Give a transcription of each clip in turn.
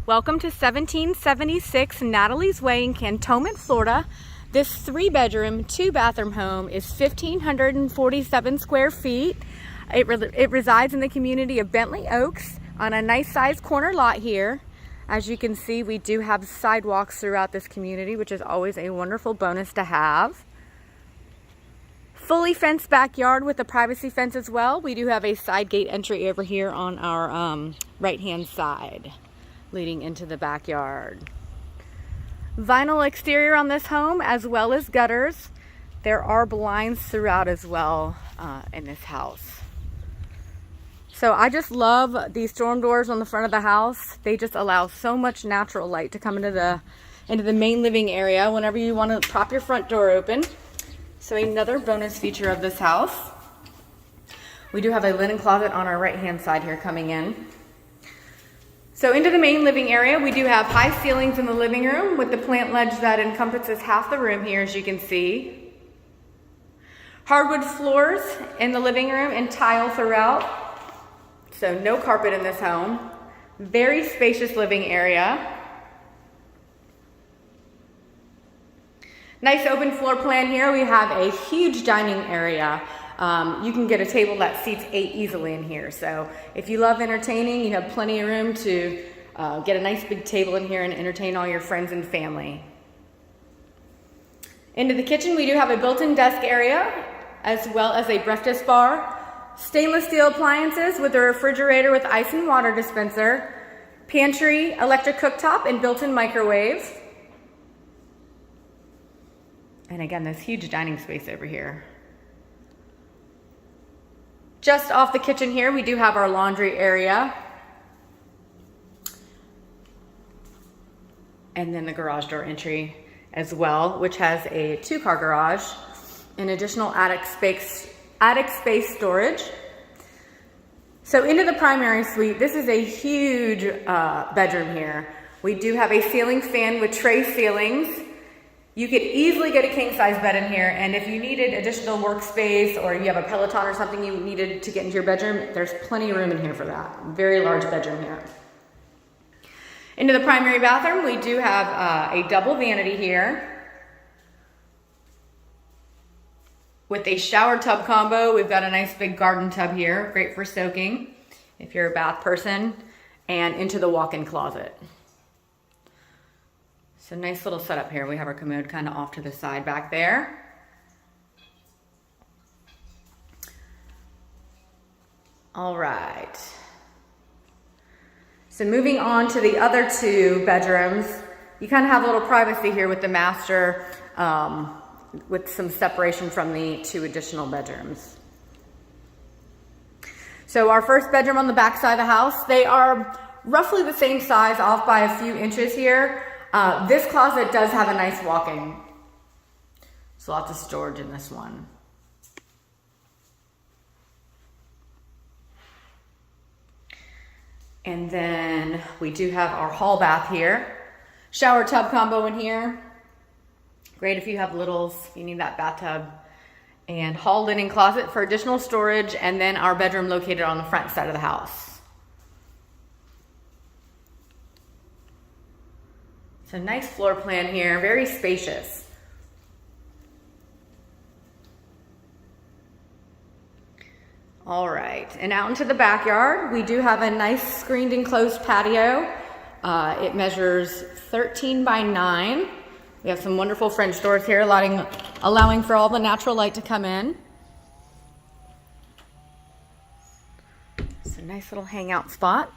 Welcome to 1776 Natalies Way in Cantonment, Florida. This 3-bedroom, 2-bathroom home is 1,547 square feet. It resides in the community of Bentley Oaks on a nice sized corner lot here. As you can see, we do have sidewalks throughout this community, which is always a wonderful bonus to have. Fully fenced backyard with a privacy fence as well. We do have a side gate entry over here on our right-hand side, leading into the backyard. Vinyl exterior on this home as well as gutters. There are blinds throughout as well in this house. So I just love these storm doors on the front of the house. They just allow so much natural light to come into the main living area whenever you want to prop your front door open. So another bonus feature of this house, we do have a linen closet on our right-hand side here coming in. So into the main living area, we do have high ceilings in the living room with the plant ledge that encompasses half the room here, as you can see. Hardwood floors in the living room and tile throughout. So no carpet in this home. Very spacious living area. Nice open floor plan here. We have a huge dining area. You can get a table that seats 8 easily in here. So if you love entertaining, you have plenty of room to get a nice big table in here and entertain all your friends and family. Into the kitchen, we do have a built-in desk area as well as a breakfast bar. Stainless steel appliances with a refrigerator with ice and water dispenser. Pantry, electric cooktop, and built-in microwave. And again, this huge dining space over here. Just off the kitchen here, we do have our laundry area. And then the garage door entry as well, which has a 2-car garage, an additional attic space storage. So into the primary suite, this is a huge bedroom here. We do have a ceiling fan with tray ceilings. You could easily get a king-size bed in here, and if you needed additional workspace or you have a Peloton or something you needed to get into your bedroom, there's plenty of room in here for that. Very large bedroom here. Into the primary bathroom, we do have a double vanity here with a shower tub combo. We've got a nice big garden tub here, great for soaking if you're a bath person, and into the walk-in closet. So nice little setup here. We have our commode kind of off to the side back there. All right. So moving on to the other 2 bedrooms, you kind of have a little privacy here with the master, with some separation from the 2 additional bedrooms. So our first bedroom on the back side of the house, they are roughly the same size, off by a few inches here. This closet does have a nice walk-in. So lots of storage in this one. And then we do have our hall bath here. Shower tub combo in here. Great if you have littles, you need that bathtub. And hall linen closet for additional storage, and then our bedroom located on the front side of the house. So nice floor plan here, very spacious. All right, and out into the backyard, we do have a nice screened enclosed patio. It measures 13 by 9. We have some wonderful French doors here, allowing for all the natural light to come in. It's a nice little hangout spot.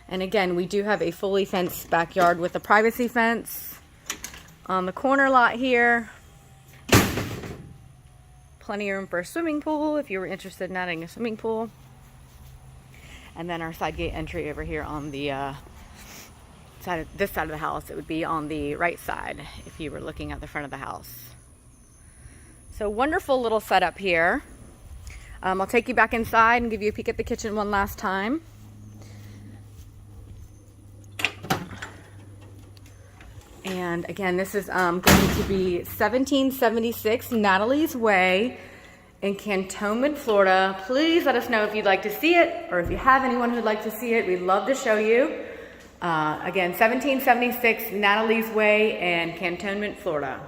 And again, we do have a fully fenced backyard with a privacy fence on the corner lot here. Plenty of room for a swimming pool if you were interested in adding a swimming pool. And then our side gate entry over here on the this side of the house. It would be on the right side if you were looking at the front of the house. So wonderful little setup here. I'll take you back inside and give you a peek at the kitchen one last time. And again, this is going to be 1776 Natalies Way in Cantonment, Florida. Please let us know if you'd like to see it, or if you have anyone who'd like to see it. We'd love to show you. Again, 1776 Natalies Way in Cantonment, Florida.